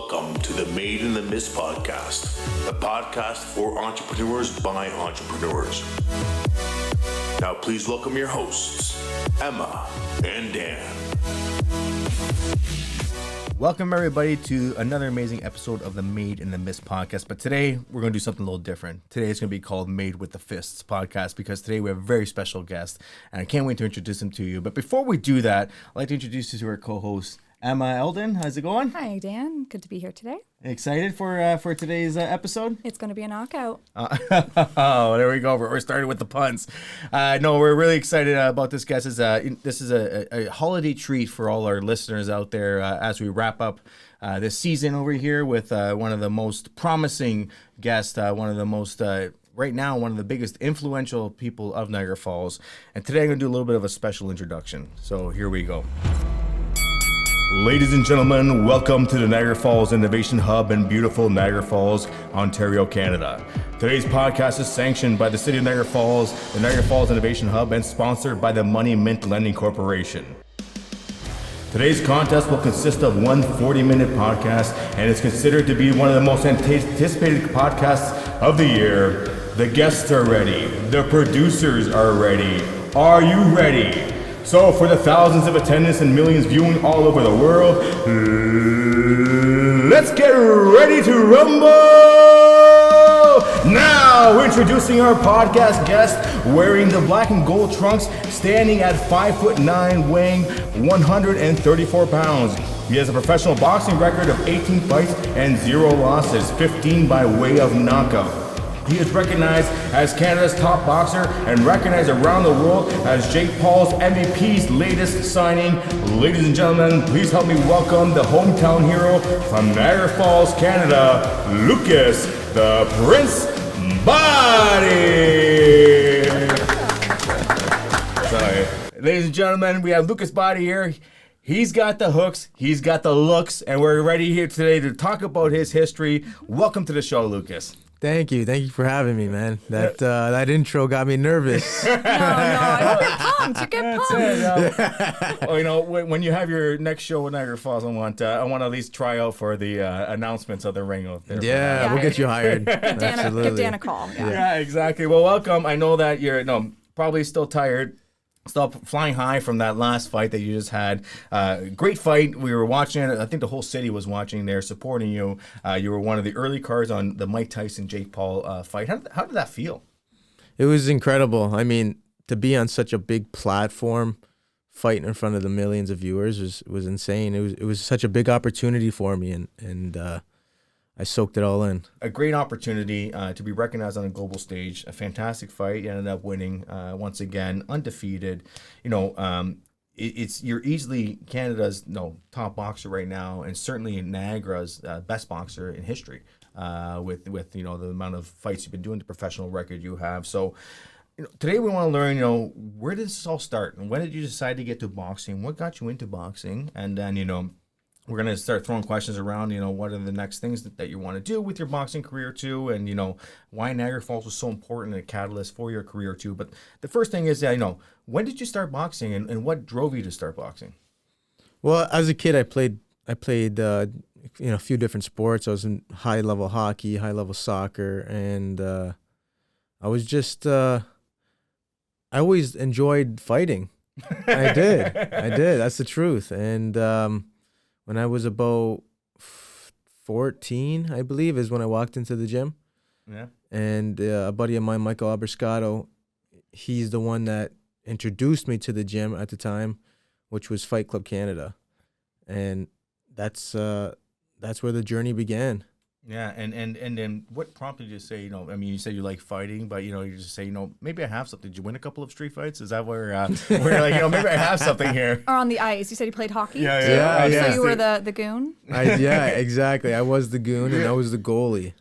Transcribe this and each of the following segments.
Welcome to the Made in the Mist podcast, a podcast for entrepreneurs by entrepreneurs. Now please welcome your hosts, Emma and Dan. Welcome everybody to another amazing episode of the Made in the Mist podcast. But today we're going to do something a little different. Today it's going to be called Made with the Fists podcast because today we have a very special guest and I can't wait to introduce him to you. But before we do that, I'd like to introduce you to our co-host, Emma Eldon. How's it going? Hi, Dan. Good to be here today. Excited for today's episode? It's going to be a knockout. Oh, there we go. We're starting with the puns. No, we're really excited about this guest. This is a holiday treat for all our listeners out there as we wrap up this season over here with one of the most promising guests, one of the most... right now, one of the biggest influential people of Niagara Falls. And today I'm going to do a little bit of a special introduction. So here we go. Ladies and gentlemen, welcome to the Niagara Falls Innovation Hub in beautiful Niagara Falls, Ontario, Canada. Today's podcast is sanctioned by the City of Niagara Falls, the Niagara Falls Innovation Hub, and sponsored by the Money Mint Lending Corporation. Today's contest will consist of one 40-minute podcast, and is considered to be one of the most anticipated podcasts of the year. The guests are ready. The producers are ready. Are you ready? So for the thousands of attendants and millions viewing all over the world, let's get ready to rumble! Now, introducing our podcast guest, wearing the black and gold trunks, standing at 5'9", weighing 134 pounds. He has a professional boxing record of 18 fights and 0 losses, 15 by way of knockout. He is recognized as Canada's top boxer and recognized around the world as Jake Paul's MVP's latest signing. Ladies and gentlemen, please help me welcome the hometown hero from Niagara Falls, Canada, Lucas the Prince Bahdi. Sorry. Ladies and gentlemen, we have Lucas Bahdi here. He's got the hooks, he's got the looks, and we're ready here today to talk about his history. Welcome to the show, Lucas. Thank you for having me, man. That intro got me nervous. No, I get pumped. You get pumped. Well, you know, when you have your next show with Niagara Falls, I want to at least try out for the announcements of the ring out there. Yeah, we'll get you hired. Give Dan a call. Yeah, exactly. Well, welcome. I know that you're probably still tired. Still flying high from that last fight that you just had. Great fight. We were watching it. I think the whole city was watching there, supporting you. You were one of the early cards on the Mike Tyson Jake Paul fight. How did that feel? It was incredible. I mean, to be on such a big platform, fighting in front of the millions of viewers was insane. It was such a big opportunity for me, and I soaked it all in. A great opportunity to be recognized on a global stage. A fantastic fight. You ended up winning once again, undefeated. You're easily Canada's top boxer right now, and certainly Niagara's best boxer in history. With the amount of fights you've been doing, the professional record you have. So today we want to learn where did this all start, and when did you decide to get to boxing? What got you into boxing? And then we're going to start throwing questions around, what are the next things that you want to do with your boxing career too, and, why Niagara Falls was so important and a catalyst for your career too. But the first thing is, when did you start boxing and what drove you to start boxing? Well, as a kid, I played a few different sports. I was in high-level hockey, high-level soccer, and I was just, I always enjoyed fighting. I did. That's the truth. And when I was about 14, I believe, is when I walked into the gym. Yeah. And a buddy of mine, Michael Abrascato, he's the one that introduced me to the gym at the time, which was Fight Club Canada. And that's where the journey began. Yeah, and then what prompted you to say, you said you like fighting, but, you just say, maybe I have something. Did you win a couple of street fights? Is that where you're like, maybe I have something here? Or on the ice. You said you played hockey? Yeah. So you were the goon? Yeah, exactly. I was the goon and I was the goalie.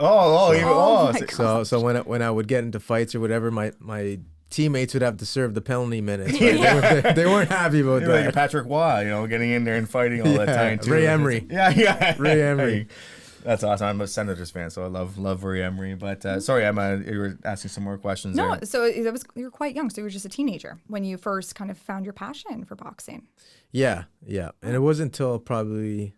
So when I would get into fights or whatever, my teammates would have to serve the penalty minutes. Right? They weren't happy about that. Like Patrick Waugh, getting in there and fighting all the time too. Ray Emery. Yeah. Ray Emery. That's awesome. I'm a Senators fan, so I love Ray Emery. But sorry, Emma, you were asking some more questions. No, there. so you were quite young, so you were just a teenager when you first kind of found your passion for boxing. Yeah, and it wasn't until probably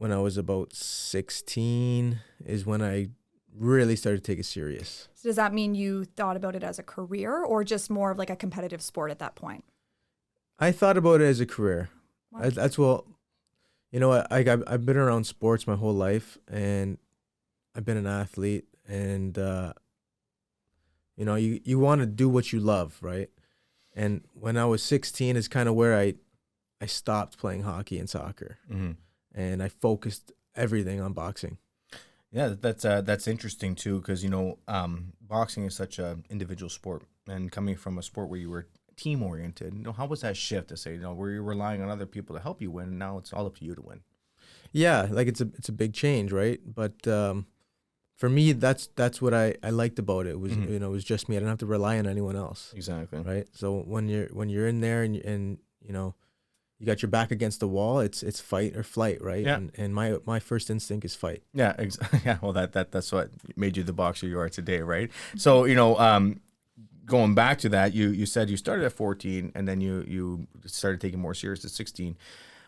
when I was about 16 is when I really started to take it serious. So does that mean you thought about it as a career or just more of like a competitive sport at that point? I thought about it as a career. Wow. That's what, you know, I've been around sports my whole life, and I've been an athlete, and you know, you want to do what you love, right? And when I was 16 is kind of where I stopped playing hockey and soccer, and I focused everything on boxing. Yeah, that's interesting too, because you know, boxing is such an individual sport, and coming from a sport where you were team oriented, you know, how was that shift to say, you know, where you're relying on other people to help you win, and now it's all up to you to win? Yeah, like it's a big change, right? But for me, that's what I liked about it. Was you know, it was just me. I didn't have to rely on anyone else. Exactly. Right. So when you're in there and you know, you got your back against the wall, it's fight or flight, right? Yeah. And my first instinct is fight. Yeah. Yeah. Well, that's what made you the boxer you are today, right? So you know, going back to that, you said you started at 14, and then you started taking more serious at 16.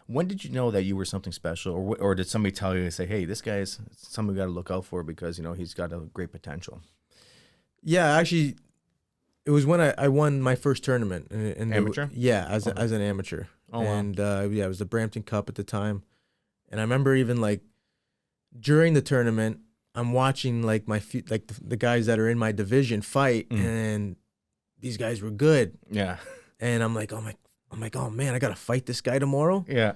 When did you know that you were something special, or did somebody tell you to say, hey, this guy's somebody we got to look out for because, you know, he's got a great potential? Yeah, actually, it was when I won my first tournament. And Amateur? As an amateur. Oh, wow. And it was the Brampton Cup at the time. And I remember even like during the tournament, I'm watching like the guys that are in my division fight, and these guys were good. Yeah. And I'm like, oh man, I gotta fight this guy tomorrow. Yeah.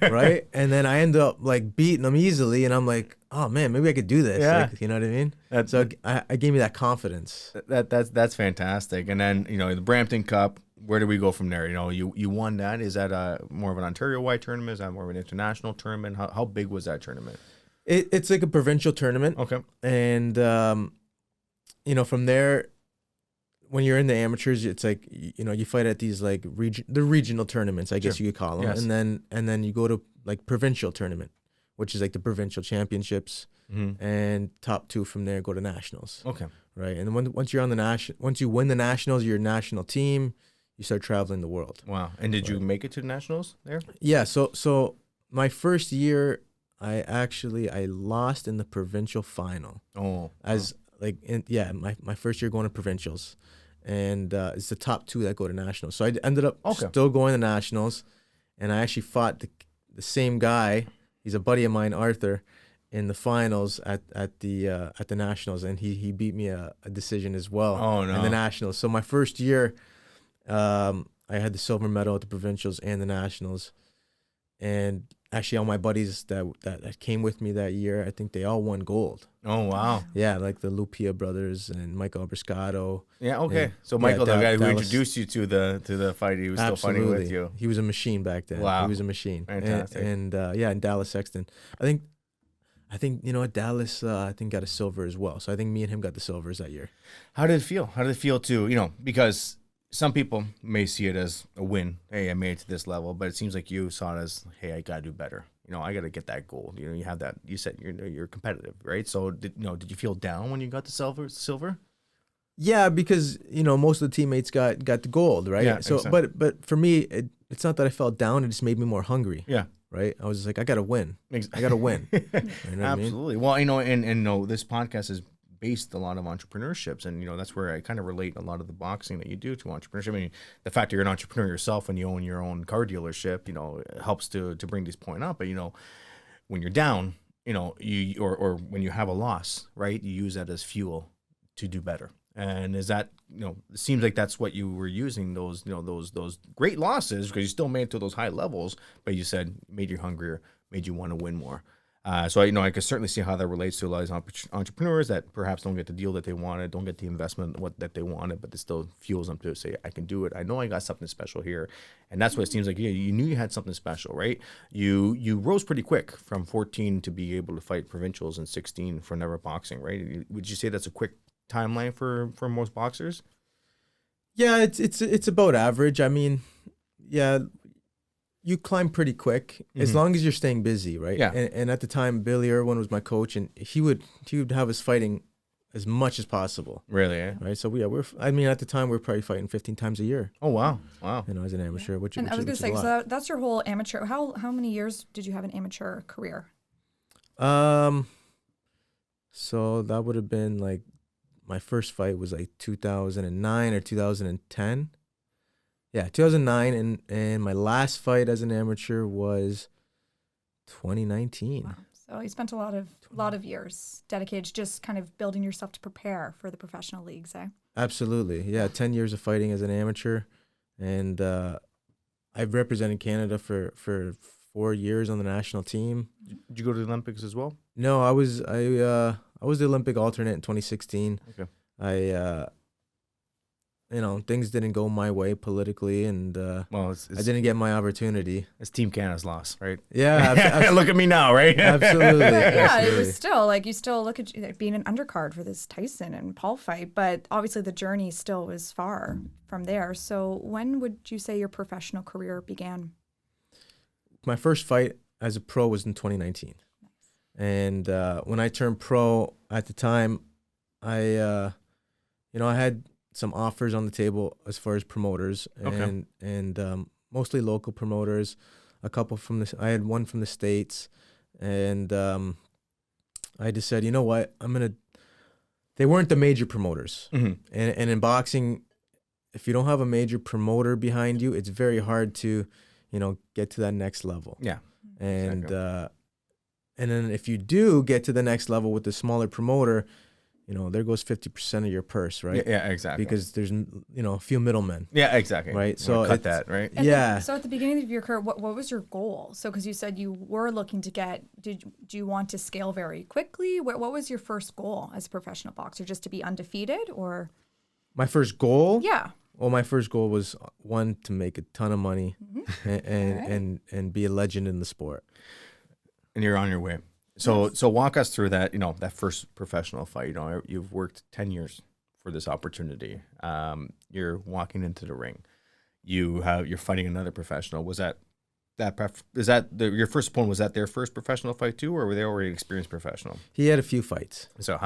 Right. And then I end up like beating him easily, and I'm like, oh man, maybe I could do this. Yeah. Like, you know what I mean? So I gave me that confidence. That's fantastic. And then, you know, the Brampton Cup, where do we go from there? You know, you won that. Is that more of an Ontario-wide tournament? Is that more of an international tournament? How big was that tournament? It's like a provincial tournament. Okay. And you know, from there, when you're in the amateurs, it's like, you know, you fight at these like the regional tournaments, I guess you could call them. Yes. And then you go to like provincial tournament, which is like the provincial championships, and top two from there go to nationals. Okay. Right. And then once you're on once you win the nationals, you're a national team, you start traveling the world. Wow. And did you make it to the nationals there? Yeah. So my first year, I lost in the provincial final. Oh. My first year going to provincials, and it's the top two that go to nationals. So I ended up Okay. still going to nationals, and I actually fought the same guy. He's a buddy of mine, Arthur, in the finals at the nationals, and he beat me a decision as well. Oh, no. In the nationals. So my first year, I had the silver medal at the provincials and the nationals, and actually all my buddies that came with me that year, I think they all won gold. Oh, wow. Yeah, like the Lupia brothers and Michael Abriscato. Yeah, okay. And, So Michael, the guy who Dallas, introduced you to the fight, he was still fighting with you. He was a machine back then. Wow. He was a machine. Fantastic. And Dallas Sexton. I think you know what, Dallas I think got a silver as well. So I think me and him got the silvers that year. How did it feel? How did it feel to, you know, because some people may see it as a win. Hey, I made it to this level, but it seems like you saw it as, hey, I gotta do better. You know, I gotta get that gold. You know, you have that. You said you're competitive, right? So did you feel down when you got the silver? Yeah, because you know most of the teammates got the gold, right? Yeah, So, exactly. but for me, it's not that I felt down. It just made me more hungry. Yeah. Right. I was just like, I gotta win. I gotta win. You know what I mean? Absolutely. Well, you know, and no, this podcast is based a lot of entrepreneurships, and you know that's where I kind of relate a lot of the boxing that you do to entrepreneurship. I mean, the fact that you're an entrepreneur yourself and you own your own car dealership, you know, it helps to bring this point up. But you know, when you're down, you know, or when you have a loss, right, you use that as fuel to do better. And is that, you know, it seems like that's what you were using, those, you know, those great losses, because you still made it to those high levels, but you said made you hungrier, made you want to win more. So, you know, I can certainly see how that relates to a lot of entrepreneurs that perhaps don't get the deal that they wanted, don't get the investment that they wanted, but it still fuels them to say, I can do it. I know I got something special here. And that's what it seems like. Yeah, you knew you had something special, right? You rose pretty quick from 14 to be able to fight provincials and 16 for never boxing, right? Would you say that's a quick timeline for most boxers? Yeah, it's about average. I mean, yeah, you climb pretty quick as long as you're staying busy, right? Yeah. And at the time, Billy Irwin was my coach, and he would have us fighting as much as possible. Really? Eh? Right. So yeah, at the time we were probably fighting 15 times a year. Oh wow. You know, as an amateur, which And I was which going to is say, a lot. so that's your whole amateur. How many years did you have an amateur career? So that would have been like my first fight was like 2009 or 2010. Yeah, 2009, and my last fight as an amateur was 2019. Wow. So you spent a lot of years dedicated to just kind of building yourself to prepare for the professional leagues, eh? Absolutely. Yeah, 10 years of fighting as an amateur, and I've represented Canada for 4 years on the national team. Did you go to the Olympics as well? No, I was the Olympic alternate in 2016. Okay. Things didn't go my way politically, and Well, I didn't get my opportunity. it's Team Canada's loss, right? Yeah, Look at me now, right? absolutely. Yeah, it absolutely. was still like you still look at being an undercard for this Tyson and Paul fight, but obviously the journey still was far from there. So when would you say your professional career began? My first fight as a pro was in 2019, and when I turned pro at the time, I had some offers on the table as far as promoters, and mostly local promoters. I had one from the States, and I just said, you know what, they weren't the major promoters, Mm-hmm. and in boxing, if you don't have a major promoter behind you, it's very hard to, get to that next level. Yeah. And Exactly. and then if you do get to the next level with the smaller promoter, there goes 50% of your purse, right? Yeah, exactly. Because there's a few middlemen. Yeah, exactly. Right, You so wanna cut it's- that, right? And Yeah. So at the beginning of your career, what was your goal? So because you said you were looking to do you want to scale very quickly? What was your first goal as a professional boxer? Just to be undefeated, or? My first goal? Yeah. Well, my first goal was one, to make a ton of money and be a legend in the sport. And you're on your way. So walk us through that, that first professional fight. You've worked 10 years for this opportunity. You're walking into the ring. You're fighting another professional. Was your first opponent, was that their first professional fight too, or were they already experienced professional? He had a few fights. So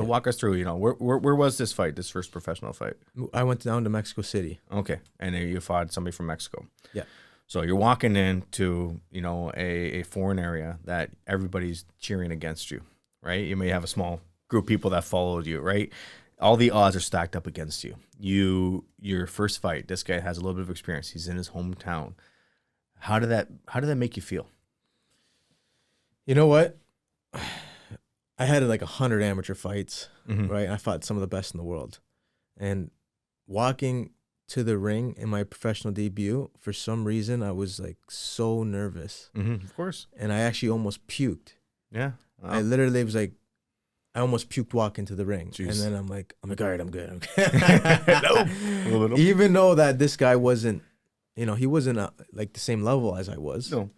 walk us through, where was this fight, this first professional fight? I went down to Mexico City. Okay. And then you fought somebody from Mexico. Yeah. So you're walking into, a foreign area that everybody's cheering against you, right? You may have a small group of people that followed you, right? All the odds are stacked up against you. Your first fight, this guy has a little bit of experience. He's in his hometown. How did that make you feel? You know what? I had like 100 amateur fights, Mhm. right? I fought some of the best in the world. And walking to the ring in my professional debut, for some reason, I was like so nervous. Mm-hmm. Of course. And I actually almost puked. Yeah. I literally was like, I almost puked walking to the ring. Jeez. And then I'm like, all right, I'm good. Nope. Even though that this guy wasn't, he wasn't like the same level as I was. No.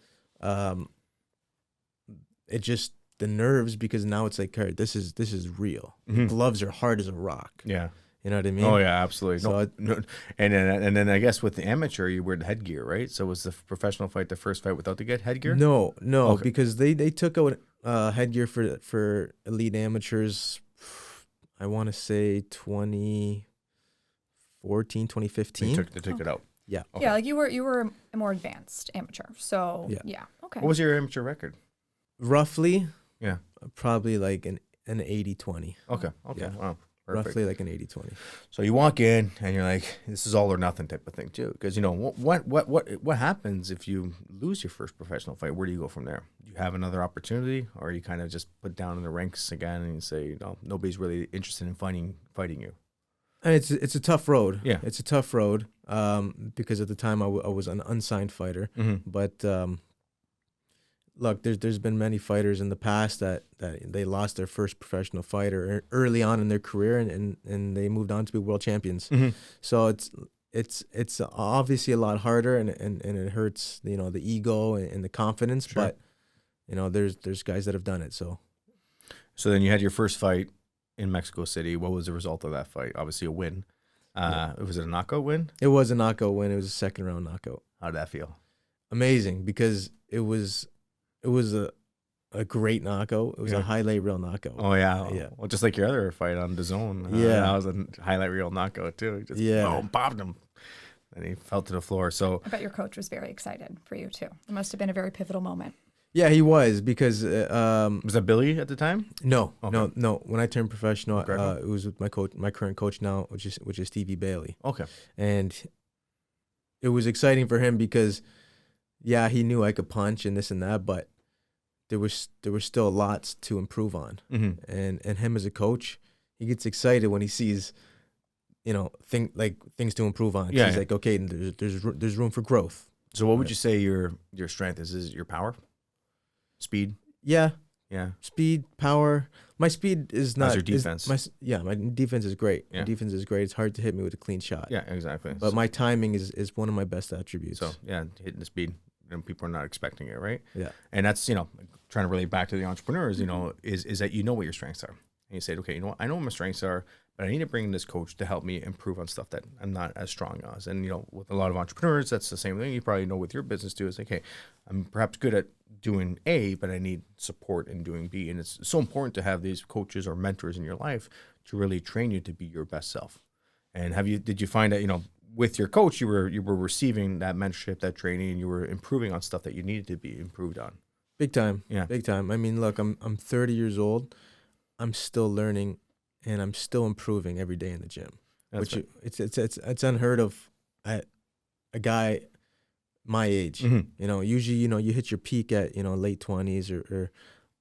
It just, the nerves, because now it's like, all right, this is real. Mhm. Gloves are hard as a rock. Yeah. You know what I mean? Oh yeah, absolutely. So No. And then I guess with the amateur, you wear the headgear, right? So was the professional fight the first fight without the headgear? No, Okay. because they took out headgear for elite amateurs. I want to say 2014, 2015. They took it out. Yeah. Okay. Yeah, like you were a more advanced amateur. So Yeah. Okay. What was your amateur record? Roughly, Yeah. probably like an 80-20. Okay. Yeah. Wow. Perfect. Roughly like an 80-20. So you walk in and you're like, this is all or nothing type of thing too, because what happens if you lose your first professional fight? Where do you go from there? Do you have another opportunity, or you kind of just put down in the ranks again and you say, nobody's really interested in fighting you? And it's a tough road. Yeah. It's a tough road because at the time I was an unsigned fighter. Mm-hmm. But look, there's been many fighters in the past that they lost their first professional fighter early on in their career, and they moved on to be world champions. Mm-hmm. So it's obviously a lot harder, and it hurts the ego and the confidence. Sure. But there's guys that have done it. So then you had your first fight in Mexico City. What was the result of that fight? Obviously a win. Was it a knockout win? it was a knockout win. It was a second round knockout. How did that feel? Amazing, because it was a great knockout. It was Yeah. a highlight reel knockout. Oh yeah. Yeah. Well, just like your other fight on DAZN. Yeah. That was a highlight reel knockout too. Just boom, popped him. And he fell to the floor. So I bet your coach was very excited for you too. It must have been a very pivotal moment. Yeah, he was because Was that Billy at the time? no, Okay. no. When I turned professional, Gregor? it was with my current coach now, which is Stevie Bailey, Okay. and it was exciting for him because, yeah, he knew I could punch and this and that, but there was still lots to improve on, Mm-hmm. and him as a coach, he gets excited when he sees, things to improve on. 'Cause Yeah, he's yeah. like, okay, there's room for growth. So what would you say your strength is? Is it your power? Speed? Yeah, Yeah. speed, power. My speed is not How's your defense? My defense is great. Yeah. My defense is great. It's hard to hit me with a clean shot. Yeah, exactly. But my timing is one of my best attributes. So yeah, hitting the speed, and people are not expecting it, right? Yeah. And that's trying to relate back to the entrepreneurs. Is that you know what your strengths are, and you say, okay, I know what my strengths are, but I need to bring in this coach to help me improve on stuff that I'm not as strong as. And with a lot of entrepreneurs, that's the same thing. You probably know with your business too. It's like, hey, I'm perhaps good at doing A, but I need support in doing B. And it's so important to have these coaches or mentors in your life to really train you to be your best self. And did you find that, with your coach, you were receiving that mentorship, that training, and you were improving on stuff that you needed to be improved on? Big time. Yeah. Big time. I mean, look, I'm 30 years old. I'm still learning and I'm still improving every day in the gym. That's right. It's unheard of at a guy my age. Mm-hmm. Usually, you hit your peak at, late 20s or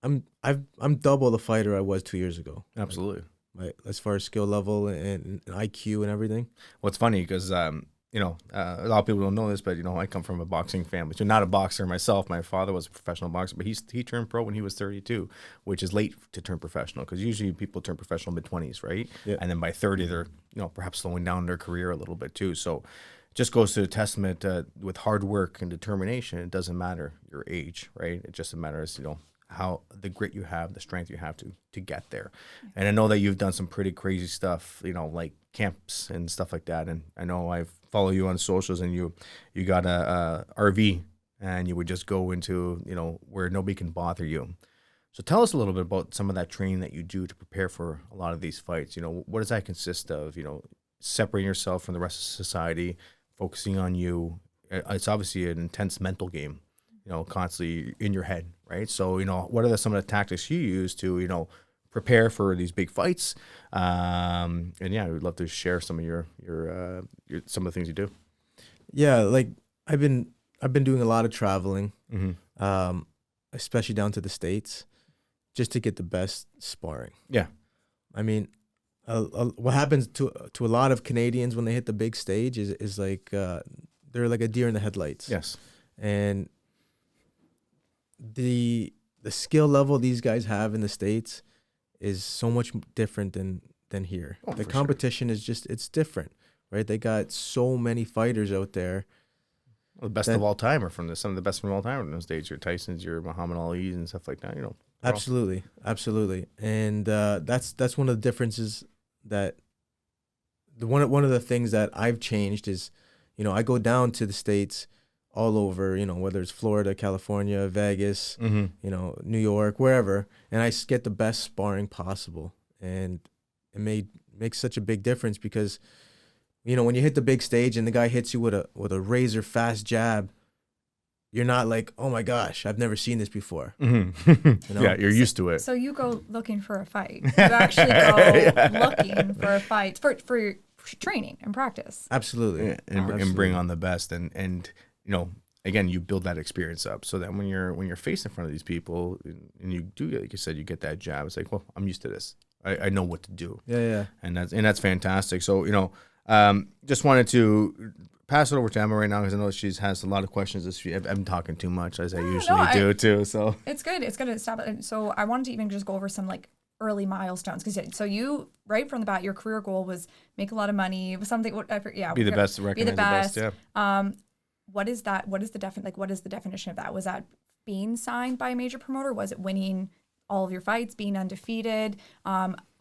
I'm double the fighter I was 2 years ago. Absolutely. Right, as far as skill level and IQ and everything. Well, it's funny because, a lot of people don't know this, but, I come from a boxing family. So not a boxer myself. My father was a professional boxer, but he turned pro when he was 32, which is late to turn professional because usually people turn professional mid-20s, right? Yeah. And then by 30, they're, perhaps slowing down their career a little bit too. So it just goes to the testament with hard work and determination, it doesn't matter your age, right? It just matters, how the grit you have, the strength you have to get there. And I know that you've done some pretty crazy stuff, like camps and stuff like that. And I know I follow you on socials, and you got a RV, and you would just go into, where nobody can bother you. So tell us a little bit about some of that training that you do to prepare for a lot of these fights. What does that consist of? Separating yourself from the rest of society, focusing on you. It's obviously an intense mental game, constantly in your head, right? So, what are some of the tactics you use to, prepare for these big fights? And yeah, we'd love to share some of your some of the things you do. Yeah, like I've been doing a lot of traveling, Mm-hmm. especially down to the States, just to get the best sparring. Yeah. I mean, what happens to a lot of Canadians when they hit the big stage is like they're like a deer in the headlights. Yes. And the skill level these guys have in the States is so much different than here. Oh, The for competition is just, it's different, right? They got so many fighters out there. Well, the best of all time are some of the best from all time in those days. Your Tysons, your Muhammad Ali's, and stuff like that. they're all- Absolutely. And that's one of the differences that one of the things that I've changed is, I go down to the States all over, whether it's Florida, California, Vegas, Mm-hmm. New York, wherever, and I get the best sparring possible. And it makes such a big difference because, when you hit the big stage and the guy hits you with a razor fast jab, you're not like, oh my gosh, I've never seen this before. Mm-hmm. Yeah, you're used to it. So you go looking for a fight. You actually go looking for a fight for your training and practice. Absolutely. Yeah, and bring on the best, and again, you build that experience up so that when you're faced in front of these people and you do, like you said, you get that jab, it's like, well, I'm used to this. I know what to do. Yeah. And that's fantastic. So just wanted to pass it over to Emma right now because I know she has a lot of questions. I'm talking too much as I usually do too. So it's good. It's good to stop it. So I wanted to even just go over some early milestones so you right from the bat, your career goal was make a lot of money. It was something. Be the best. Recognize the best. Yeah. What is that? What is the definition of that? Was that being signed by a major promoter? Was it winning all of your fights, being undefeated?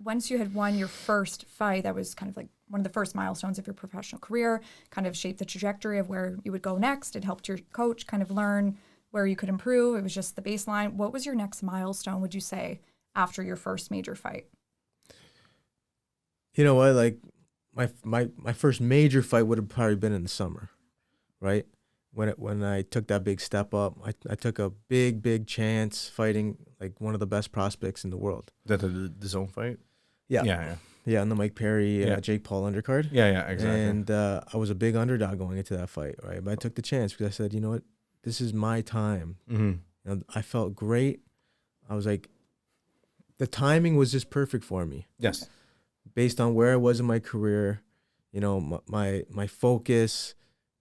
Once you had won your first fight, that was kind of like one of the first milestones of your professional career, kind of shaped the trajectory of where you would go next. It helped your coach kind of learn where you could improve. It was just the baseline. What was your next milestone, would you say, after your first major fight? You know what? Like my first major fight would have probably been in the summer, right? when I took that big step up, I took a big chance fighting like one of the best prospects in the world. That the zone fight. Yeah. Yeah. Yeah, on the Mike Perry, Jake Paul undercard. Yeah. Exactly. And I was a big underdog going into that fight, right? But I took the chance because I said, you know what, this is my time. Mm-hmm. And I felt great. I was like, the timing was just perfect for me. Yes. Based on where I was in my career, you know, my focus,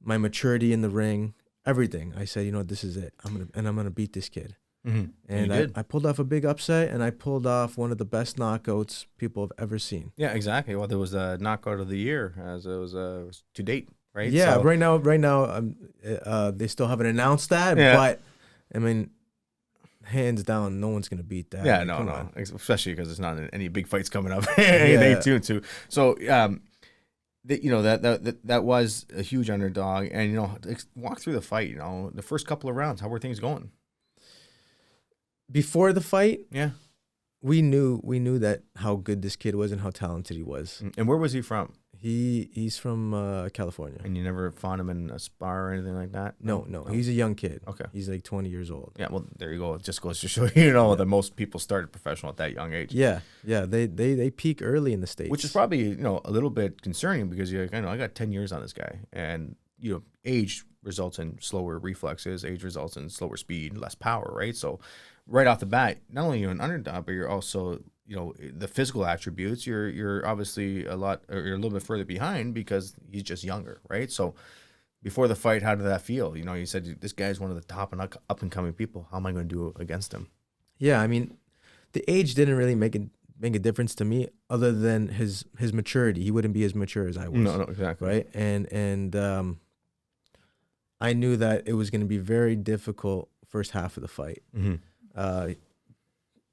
my maturity in the ring, everything. I said, you know, this is it. I'm gonna beat this kid. Mm-hmm. And I pulled off a big upset, and I pulled off one of the best knockouts people have ever seen. Yeah, exactly. Well, there was a knockout of the year as it was to date, right? Yeah, So, right now, they still haven't announced that, Yeah. but I mean, hands down, no one's gonna beat that. Yeah, Like, come no, on. especially because there's not any big fights coming up. Yeah. Anything tuned to. So, that was a huge underdog, and walk through the fight. The first couple of rounds, how were things going? Before the fight, Yeah. we knew that how good this kid was and how talented he was. And where was he from? He's from California. And you never found him in a spar or anything like that? No, he's a young kid. Okay. He's like 20 years old. Yeah, well, there you go. It just goes to show that most people started professional at that young age. Yeah. They peak early in the States. Which is probably, a little bit concerning because you're like, I got 10 years on this guy. And, age results in slower reflexes, age results in slower speed, less power, right? So right off the bat, not only you're an underdog, but you're also, the physical attributes, you're obviously you're a little bit further behind because he's just younger, right? So before the fight, how did that feel? You said this guy's one of the top and up and coming people. How am I going to do against him? Yeah, I mean, the age didn't really make a difference to me other than his maturity. He wouldn't be as mature as I was. No, exactly. Right? And I knew that it was going to be very difficult first half of the fight. Mm-hmm.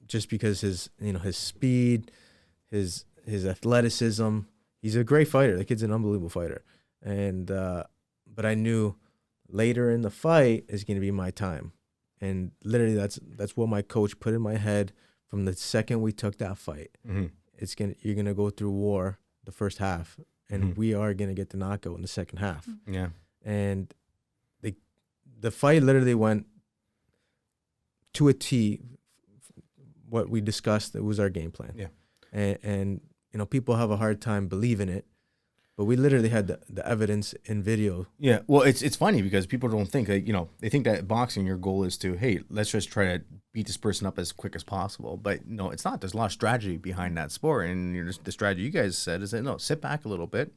Just because his speed, his athleticism, he's a great fighter. The kid's an unbelievable fighter. And but I knew later in the fight is going to be my time. And literally that's what my coach put in my head from the second we took that fight. Mm-hmm. You're going to go through war the first half, and Mm-hmm. we are going to get the knockout in the second half. Yeah. And the fight literally went to a T. What we discussed, it was our game plan. Yeah. And people have a hard time believing it, but we literally had the evidence in video. Yeah. Well, it's funny because people don't think that, they think that boxing, your goal is to, hey, let's just try to beat this person up as quick as possible. But no, it's not. There's a lot of strategy behind that sport. And the strategy you guys said is that, no, sit back a little bit.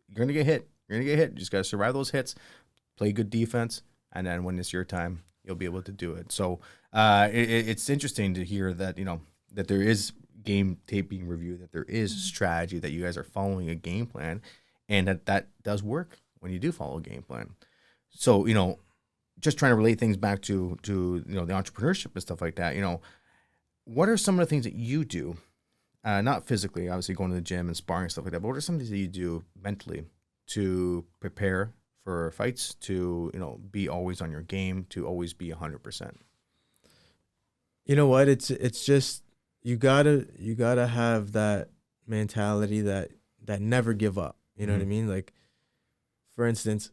You're going to get hit. You just got to survive those hits, play good defense. And then when it's your time, you'll be able to do it. So it's interesting to hear that, that there is game tape being reviewed, that there is strategy, that you guys are following a game plan, and that does work when you do follow a game plan. So, just trying to relate things back to the entrepreneurship and stuff like that, what are some of the things that you do, not physically, obviously going to the gym and sparring and stuff like that, but what are some things that you do mentally to prepare for fights, to be always on your game, to always be 100%? You know what? It's just you gotta have that mentality that never give up. You know what I mean? Like, for instance,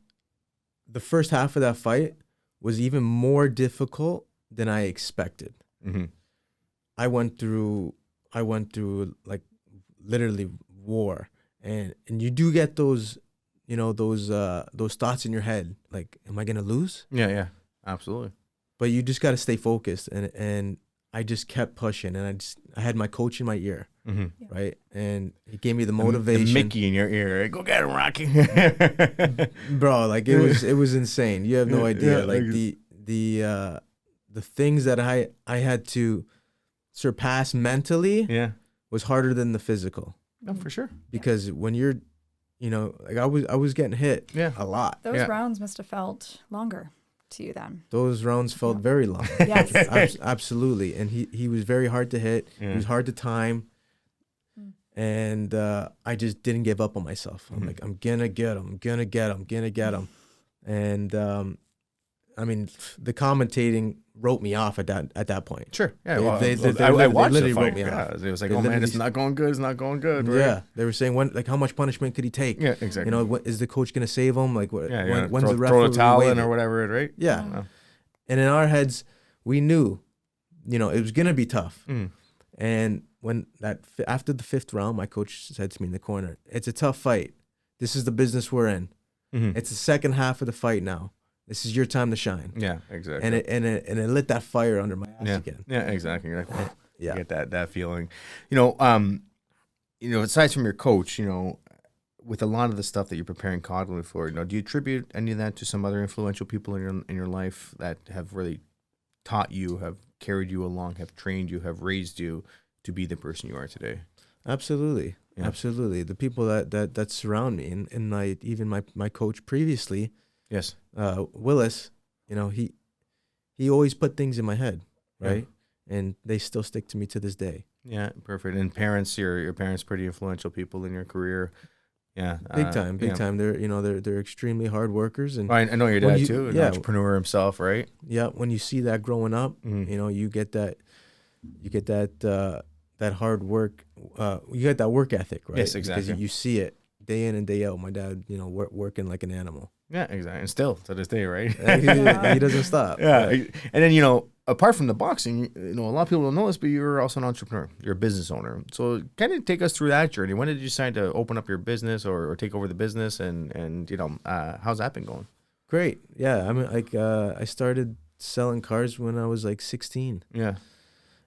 the first half of that fight was even more difficult than I expected. Mm-hmm. I went through like literally war, and you do get those those thoughts in your head, like, am I gonna lose? Yeah, absolutely. But you just got to stay focused, and I just kept pushing, and I had my coach in my ear, right, and he gave me the motivation. The Mickey in your ear, go get him, Rocky. Bro, like it was insane. You have no idea, like the things that I had to surpass mentally, was harder than the physical. No, for sure. Because when you're, like I was getting hit a lot. Those rounds must have felt longer to you then. Those rounds felt very long. Yes. Absolutely. And he was very hard to hit. He was hard to time. And I just didn't give up on myself. I'm like, I'm going to get him. I'm going to get him. And I mean, the commentating wrote me off at that point. Sure. Yeah. They I watched literally the fight. wrote me Yeah. off. It was like, They oh man, literally- it's not going good. It's not going good. Right? Yeah, they were saying how much punishment could he take? Yeah. Exactly. You know, what is the coach gonna save him? Like, what? Yeah. When's the throw referee a towel in waiting? or whatever. Right. Yeah. Wow. And in our heads, we knew, you know, it was gonna be tough. Mm. And when after the 5th round, my coach said to me in the corner, "It's a tough fight. This is the business we're in. Mm-hmm. It's the second half of the fight now. This is your time to shine." Yeah. Exactly. And it lit that fire under my ass again. Yeah. Exactly. You're like, Yeah. You get that feeling. You know, aside from your coach, you know, with a lot of the stuff that you're preparing Codlin for, you know, do you attribute any of that to some other influential people in your life that have really taught you, have carried you along, have trained you, have raised you to be the person you are today? Absolutely. Yeah. Absolutely. The people that surround me and even my coach previously, Yes. Willis, you know, he always put things in my head, right? And they still stick to me to this day. Yeah, perfect. And parents, your parents pretty influential people in your career. Yeah. Big time. Yeah. They're extremely hard workers. And I know your when dad you- too, an yeah. entrepreneur himself, right? yeah, when you see that growing up, Mhm. you know, you get that hard work, you get that work ethic, right? Yes, exactly. Because you see it day in and day out. My dad, you know, working like an animal. Yeah, exactly. And still to this day, right? He doesn't stop. Yeah. And then, you know, apart from the boxing, you know, a lot of people don't know this, but you're also an entrepreneur. You're a business owner. So kind of take us through that journey. When did you decide to open up your business or take over the business? And you know, how's that been going? Great. Yeah. I mean, like, I started selling cars when I was like 16. Yeah.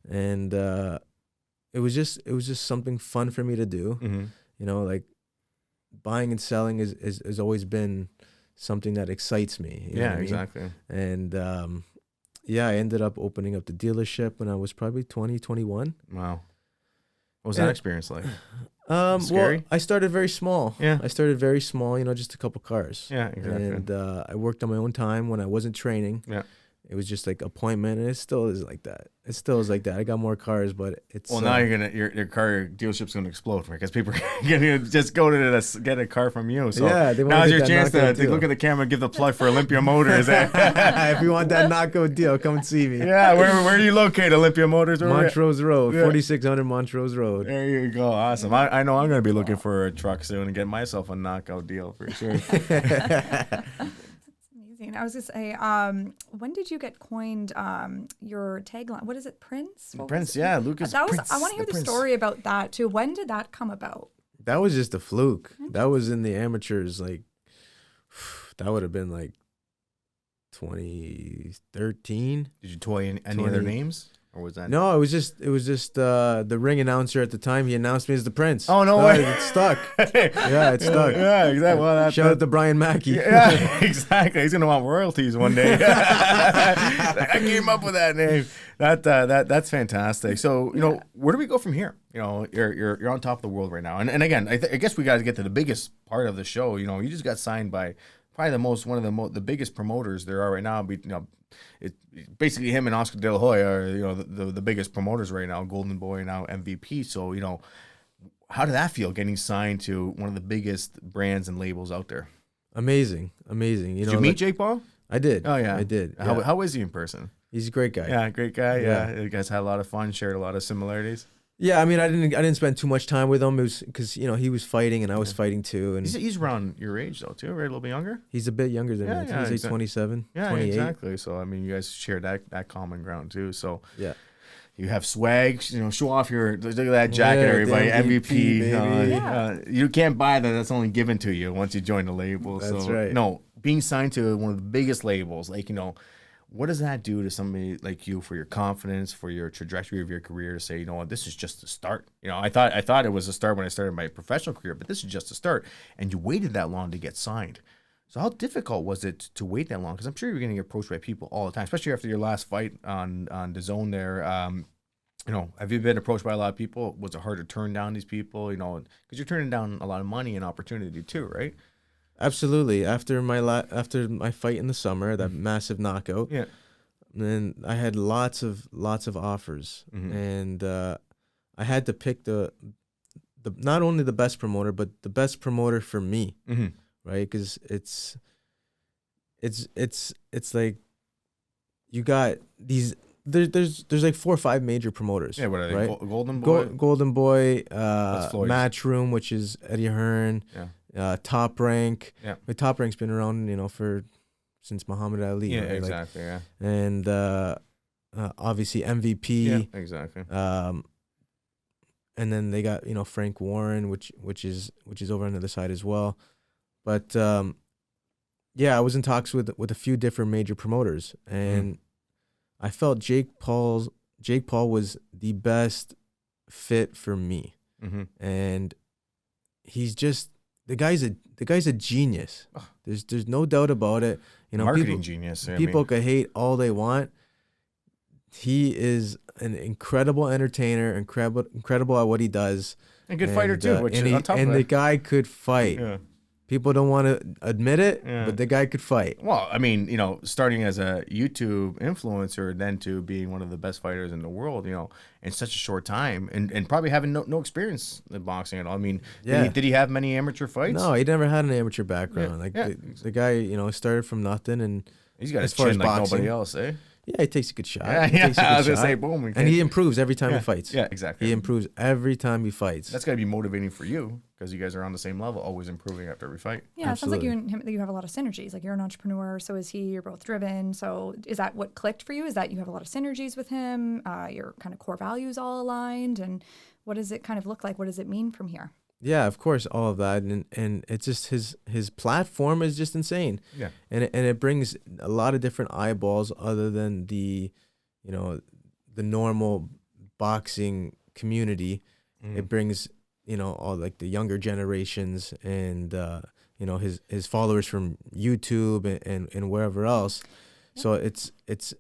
And it was just something fun for me to do. Mm-hmm. You know, like buying and selling has always been something that excites me. You know Yeah, what I mean? exactly. And I ended up opening up the dealership when I was probably 20, 21. Wow. What was that experience like? Well, Scary? I started very small. Yeah. I started very small, you know, just a couple cars. Yeah, exactly. And I worked on my own time when I wasn't training. Yeah. It was just like appointment, and it still is like that. It still is like that. I got more cars, but it's Well, now your car dealership's gonna explode, right? Because people are gonna just go to get a car from you. So Yeah, they wanna now's get your that chance knockout to deal. look at the camera and give the plug for Olympia Motors. if you want that knockout deal, come and see me. Yeah, where are you located? Olympia Motors? Where we at? Montrose Road, Yeah. 4600 Montrose Road. There you go. Awesome. I know I'm gonna be looking for a truck soon and get myself a knockout deal for sure. Amazing. I was gonna say, when did you get coined your tagline? What is it, Prince? What was Prince, it? yeah, Lucas. That was. Prince, I want to hear the Prince. story about that too. When did that come about? That was just a fluke. That was in the amateurs. Like, that would have been like 2013. Did you toy any other 20. names, or was that? No, it was just the ring announcer at the time. He announced me as the Prince. Oh, no way. It stuck. Yeah, it stuck. Yeah, exactly. Well, Shout out to Brian Mackey. Yeah, exactly. He's gonna want royalties one day. I came up with that name. That's fantastic. So, you know, where do we go from here? You know, you're on top of the world right now, and again, I guess we got to get to the biggest part of the show. You know, you just got signed by probably one of the biggest promoters there are right now. You know, it basically him and Oscar De La Hoya are, you know, the biggest promoters right now. Golden Boy, now MVP. So, you know, how did that feel getting signed to one of the biggest brands and labels out there? Amazing. You Did know, you meet like, Jake Paul? I did. Oh yeah, I did. Yeah. How is he in person? He's a great guy. Yeah, great guy. Yeah. Yeah, you guys had a lot of fun, shared a lot of similarities. Yeah, I mean, I didn't spend too much time with him. It was because, you know, he was fighting and I was fighting too, and He's around your age though, too, right? A little bit younger. he's a bit younger than me. Yeah, I think yeah, he's like exactly. 27, Yeah, 28. exactly. So I mean, you guys share that common ground too. So Yeah. you have swag. You know, show off your look at that jacket, Yeah, everybody. the MVP. MVP, baby. You can't buy that. That's only given to you once you join the label. That's so, right. No, being signed to one of the biggest labels, like, you know, what does that do to somebody like you for your confidence, for your trajectory of your career to say, you know what, this is just the start? You know, I thought it was a start when I started my professional career, but this is just a start. And you waited that long to get signed. So how difficult was it to wait that long? Because I'm sure you're getting approached by people all the time, especially after your last fight on the zone there. You know, have you been approached by a lot of people? Was it hard to turn down these people? You know, because you're turning down a lot of money and opportunity too, right? Absolutely. After my fight in the summer, that massive knockout, Yeah. then I had lots of offers, Mhm. and I had to pick the not only the best promoter, but the best promoter for me, Mm-hmm. right? Because it's like you got these. There's like 4 or 5 major promoters. Yeah, what are they? Right? Golden Boy. Golden Boy, Floyd's. Matchroom, which is Eddie Hearn, Top Rank. Yeah. But Top Rank's been around, since Muhammad Ali. Yeah, right? exactly. And obviously MVP. Yeah, exactly. And then they got Frank Warren, which is over on the other side as well. But I was in talks with a few different major promoters, and I felt Jake Paul was the best fit for me, and he's just the guy's a genius. There's no doubt about it. Marketing genius. People could hate all they want. He is an incredible entertainer, incredible at what he does, and good fighter too. Which and is on top of the that. guy could fight. Yeah. People don't want to admit it, but the guy could fight. Well, I mean, starting as a YouTube influencer, then to being one of the best fighters in the world, in such a short time, and probably having no experience in boxing at all. I mean, did he have many amateur fights? No, he never had an amateur background. Yeah. The guy, started from nothing, and he's got as a far chin as like boxing, nobody else, eh? Yeah, he takes a good shot. Yeah, He takes a good I was gonna shot. say, boom, and he improves every time he fights. Yeah, exactly. He improves every time he fights. That's got to be motivating for you because you guys are on the same level, always improving after every fight. Yeah, Absolutely. it sounds like you and him, you have a lot of synergies. Like you're an entrepreneur, so is he. You're both driven. So is that what clicked for you? Is that you have a lot of synergies with him? Your kind of core values all aligned, and what does it kind of look like? What does it mean from here? Yeah, of course, all of that, and it's just his platform is just insane. Yeah, and it brings a lot of different eyeballs other than the normal boxing community. It brings all like the younger generations and his followers from YouTube and wherever else. So it's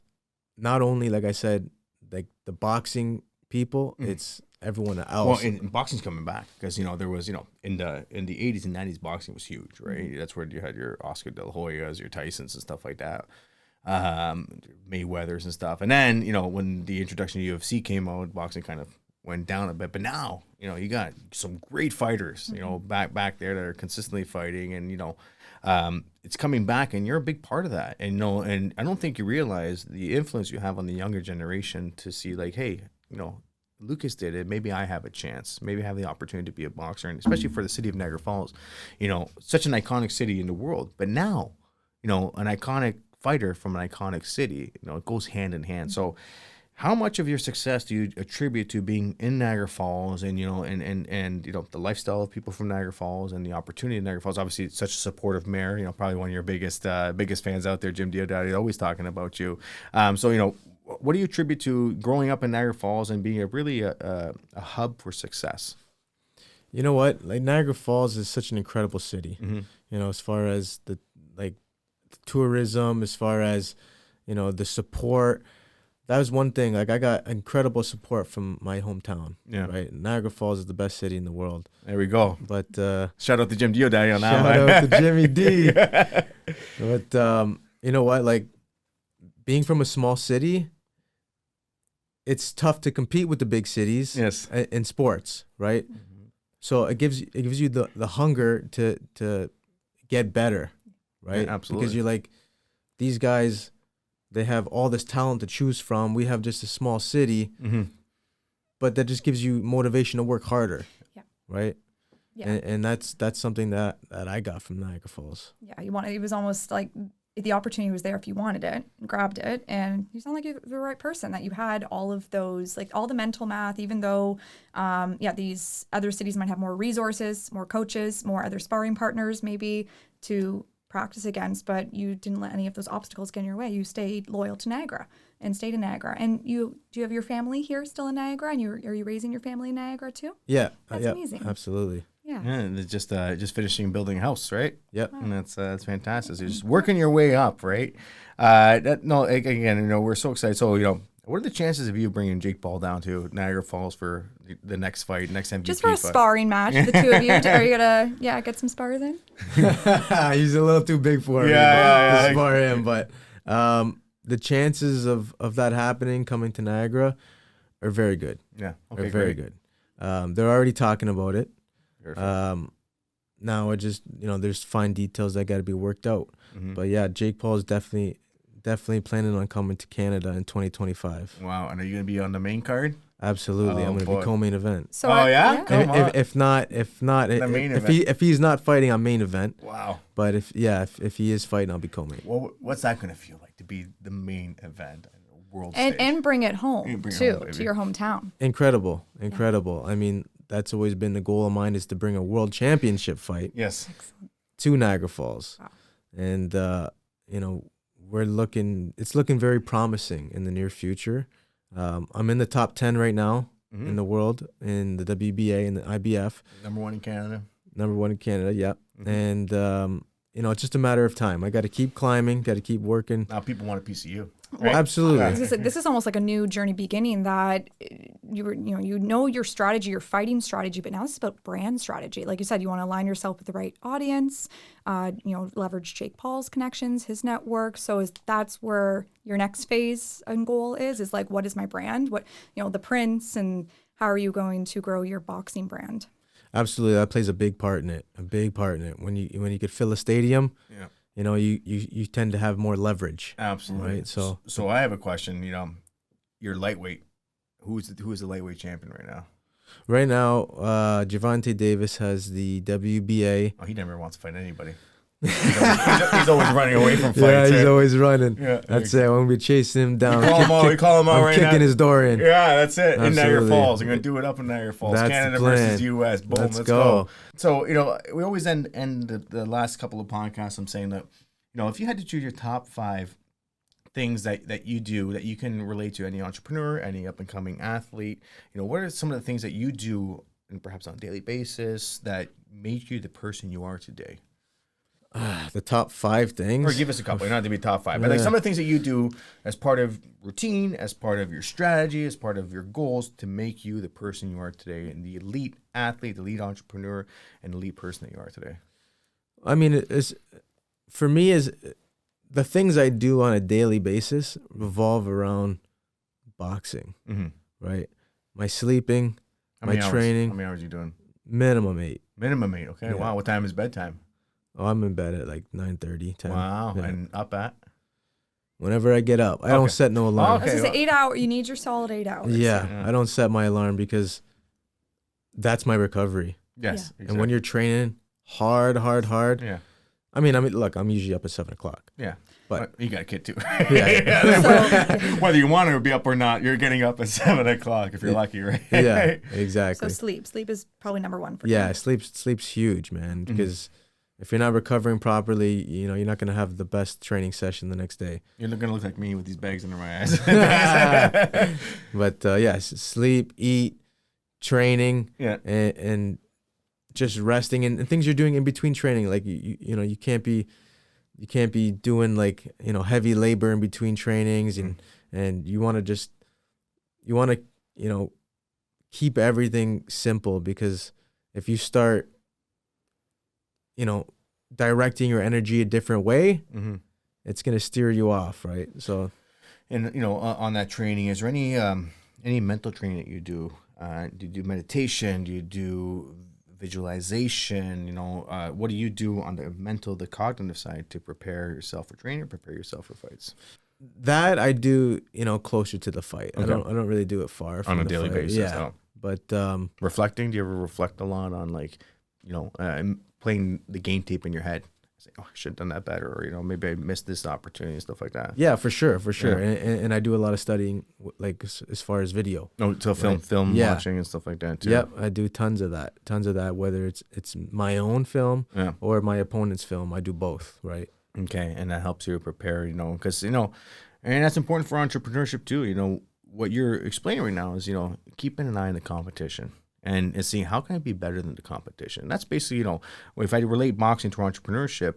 not only, like I said, like the boxing people, it's everyone else. Well, and boxing's coming back because there was in the 80s and 90s boxing was huge, right? That's where you had your Oscar De La Hoyas, your Tysons and stuff like that, Mayweathers and stuff. And then when the introduction to UFC came out, boxing kind of went down a bit. But now you got some great fighters back there that are consistently fighting, and it's coming back, and you're a big part of that. And and I don't think you realize the influence you have on the younger generation to see like, hey, Lucas did it. Maybe I have a chance. Maybe I have the opportunity to be a boxer, and especially for the city of Niagara Falls, such an iconic city in the world. But now, an iconic fighter from an iconic city, it goes hand in hand. So, how much of your success do you attribute to being in Niagara Falls, and the lifestyle of people from Niagara Falls and the opportunity in Niagara Falls? Obviously, it's such a supportive mayor. Probably one of your biggest fans out there, Jim Diodati, always talking about you. What do you attribute to growing up in Niagara Falls and being a hub for success? You know what? Like Niagara Falls is such an incredible city. As far as the tourism, as far as the support. That was one thing. Like I got incredible support from my hometown. Yeah. Right. Niagara Falls is the best city in the world. There we go. But shout out to Jim Diodati on that one. Shout out to Jimmy D. But you know what? Like being from a small city, it's tough to compete with the big cities. Yes. In sports, right? So it gives you the hunger to get better, right? Yeah, absolutely. Because you're like, these guys, they have all this talent to choose from. We have just a small city, but that just gives you motivation to work harder. Yeah. Right. Yeah. And that's something that I got from Niagara Falls. Yeah. It was almost like the opportunity was there if you wanted it, grabbed it, and you sound like you're the right person, that you had all of those, like all the mental math, even though, these other cities might have more resources, more coaches, more other sparring partners maybe to practice against, but you didn't let any of those obstacles get in your way. You stayed loyal to Niagara and stayed in Niagara. And do you have your family here still in Niagara? And are you raising your family in Niagara too? Yeah. That's amazing. Absolutely. Yeah. Yeah, and it's just finishing building a house, right? Yep. And that's fantastic. So you're just working your way up, right? We're so excited. So, what are the chances of you bringing Jake Paul down to Niagara Falls for the next fight, next MVP Just for a fight? sparring match, the two of you. Are you going to, get some spars in? He's a little too big for me. For him. But the chances of that happening, coming to Niagara, are very good. Yeah. Okay, very good. They're already talking about it. Perfect. Now it just, there's fine details that got to be worked out. But yeah, Jake Paul is definitely definitely planning on coming to Canada in 2025. Wow. And are you going to be on the main card? Absolutely, Oh, I'm going to boy. be co-main event. So yeah? Come on. If not, The main if he's not fighting, I'm main event. Wow. But if he is fighting, I'll be co-main. Well, what's that going to feel like to be the main event on the world and stage? bring it home Bring it too, home, baby. to your hometown. Incredible. I mean, that's always been the goal of mine, is to bring a world championship fight Yes. to Niagara Falls. Wow. And it's looking very promising in the near future. I'm in the top 10 right now in the world, in the WBA and the IBF. Number 1 in Canada. Number 1 in Canada, yeah. And it's just a matter of time. I got to keep climbing, got to keep working. Now people want a piece of you. Well, Absolutely. This is almost like a new journey beginning, that you know your strategy, your fighting strategy, but now this is about brand strategy. Like you said, you want to align yourself with the right audience, leverage Jake Paul's connections, his network. So that's where your next phase and goal is like, what is my brand? What, the Prince, and how are you going to grow your boxing brand? Absolutely. That plays a big part in it. When you could fill a stadium, Yeah. You tend to have more leverage. Absolutely. Right. So I have a question. You're lightweight. Who's the lightweight champion right now? right now, Gervonta Davis has the WBA. Oh, he never wants to fight anybody. He's always running away from fights. Yeah, he's right? always running. Yeah, That's it. When we chase him down, We call him out I'm right kicking now. his door in. Yeah, that's it. In Niagara Absolutely. Falls. I'm going to do it up in Niagara Falls. That's Canada the plan. versus U.S. Boom, let's go. So, we always end the last couple of podcasts, I'm saying that, if you had to choose your top 5 things that you do that you can relate to any entrepreneur, any up-and-coming athlete, what are some of the things that you do, and perhaps on a daily basis, that make you the person you are today? The top 5 things. Or give us a couple. You don't have to be top 5. But like some of the things that you do as part of routine, as part of your strategy, as part of your goals to make you the person you are today, and the elite athlete, the elite entrepreneur, and elite person that you are today. I mean, for me, is the things I do on a daily basis revolve around boxing, right? My sleeping, my training. How many hours are you doing? Minimum 8. Minimum 8. Okay. Yeah. Wow. What time is bedtime? Oh, I'm in bed at like 9:30, 10. Wow. Yeah. And up at? Whenever I get up. I don't set no alarm. I was Okay. gonna say 8 hours. You need your solid 8 hours. Yeah, I don't set my alarm because that's my recovery. Yes. And when you're training hard, Yeah. I mean, look, I'm usually up at 7:00. Yeah. But you got a kid too. Yeah. Whether you want to be up or not, you're getting up at 7:00 if you're lucky, right? Yeah, exactly. So sleep is probably number 1 for Yeah, you. sleep's huge, man, because if you're not recovering properly, you're not going to have the best training session the next day. You're going to look like me with these bags under my eyes. But sleep, eat, training, Yeah. and just resting and things you're doing in between training. Like you can't be doing like heavy labor in between trainings, and you want to keep everything simple, because if you start directing your energy a different way, it's going to steer you off, right? So, and on that training, is there any mental training that you do? Do you do meditation? Do you do visualization? What do you do on the mental, the cognitive side to prepare yourself for training, or prepare yourself for fights? that I do, closer to the fight. Okay. I don't really do it far from On a the daily fight. basis. Yeah. No. But Reflecting, do you ever reflect a lot on playing the game tape in your head? Say, I should have done that better, or maybe I missed this opportunity and stuff like that. yeah, for sure. Yeah. And I do a lot of studying, like as far as video. No, so film Yeah. watching and stuff like that too. Yep, I do tons of that. Whether it's my own film Yeah. or my opponent's film, I do both. Right. Okay, and that helps you prepare, because, and that's important for entrepreneurship too. What you're explaining right now is, keeping an eye on the competition and seeing how can I be better than the competition. That's basically, if I relate boxing to entrepreneurship,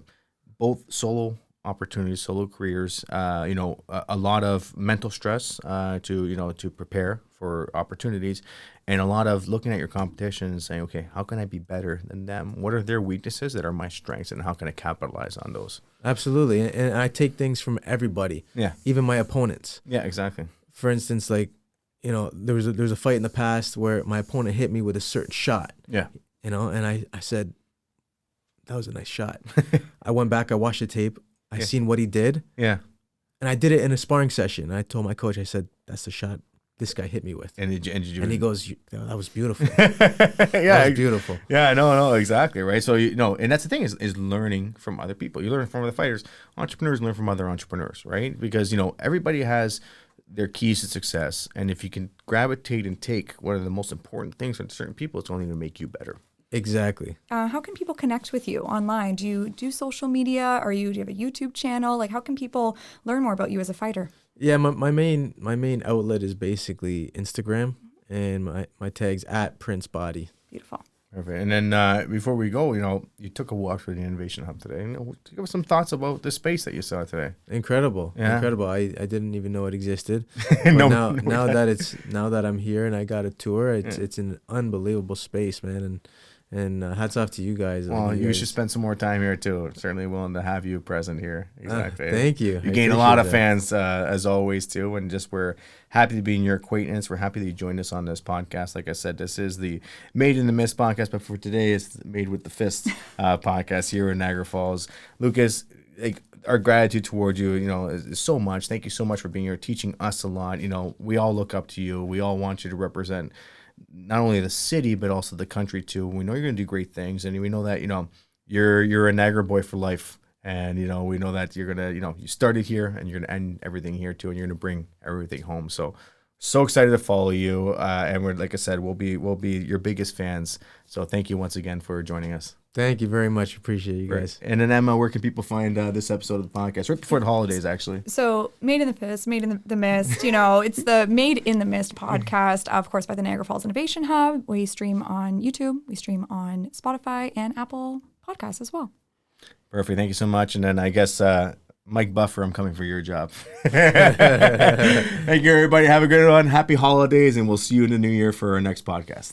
both solo opportunities, solo careers, a lot of mental stress to prepare for opportunities, and a lot of looking at your competition and saying, okay, how can I be better than them? What are their weaknesses that are my strengths, and how can I capitalize on those? Absolutely, and I take things from everybody. Yeah. Even my opponents. Yeah, exactly. For instance, like, there was a fight in the past where my opponent hit me with a certain shot. Yeah. And I said, that was a nice shot. I went back, I watched the tape, I seen what he did, Yeah. and And I did it in a sparring session. I told my coach, I said, that's the shot this guy hit me with. And And he goes, that was beautiful. yeah, That was beautiful. Yeah, no, exactly, right? So, and that's the thing is learning from other people. You learn from other fighters. Entrepreneurs learn from other entrepreneurs, right? Because, everybody has their keys to success. And if you can gravitate and take one of the most important things from certain people, it's only going to make you better. Exactly. How can people connect with you online? Do you do social media? Do you have a YouTube channel? Like, how can people learn more about you as a fighter? Yeah, my main outlet is basically Instagram, and my tag's at Prince Bahdi. Beautiful. Perfect. And then before we go, you took a walk through the Innovation Hub today. Give us some thoughts about the space that you saw today. Incredible. Yeah. Incredible. I didn't even know it existed. No, now that I'm here and I got a tour, it's an unbelievable space, man. And hats off to you guys. Well, you should spend some more time here too. Certainly willing to have you present here. Exactly. Thank you. You gain a lot of fans as always too, and just we're happy to be in your acquaintance. We're happy that you joined us on this podcast. Like I said, this is the Made in the Mist podcast, but for today, it's Made with the Fist podcast here in Niagara Falls. Lucas, our gratitude towards you, is so much. Thank you so much for being here, teaching us a lot. We all look up to you. We all want you to represent not only the city but also the country too. We know you're going to do great things, and we know that you're a Niagara boy for life, and we know that you're gonna you started here and you're gonna end everything here too, and you're gonna bring everything home. So excited to follow you, and we're, like I said, we'll be your biggest fans. So thank you once again for joining us. Thank you very much. Appreciate you guys. And then Emma, where can people find this episode of the podcast? Right before the holidays, actually. So, Made in the Fist, Made in the Mist. It's the Made in the Mist podcast, of course, by the Niagara Falls Innovation Hub. We stream on YouTube, we stream on Spotify and Apple Podcasts as well. Perfect. Thank you so much. And then I guess Mike Buffer, I'm coming for your job. Thank you, everybody. Have a good one. Happy holidays, and we'll see you in the new year for our next podcast.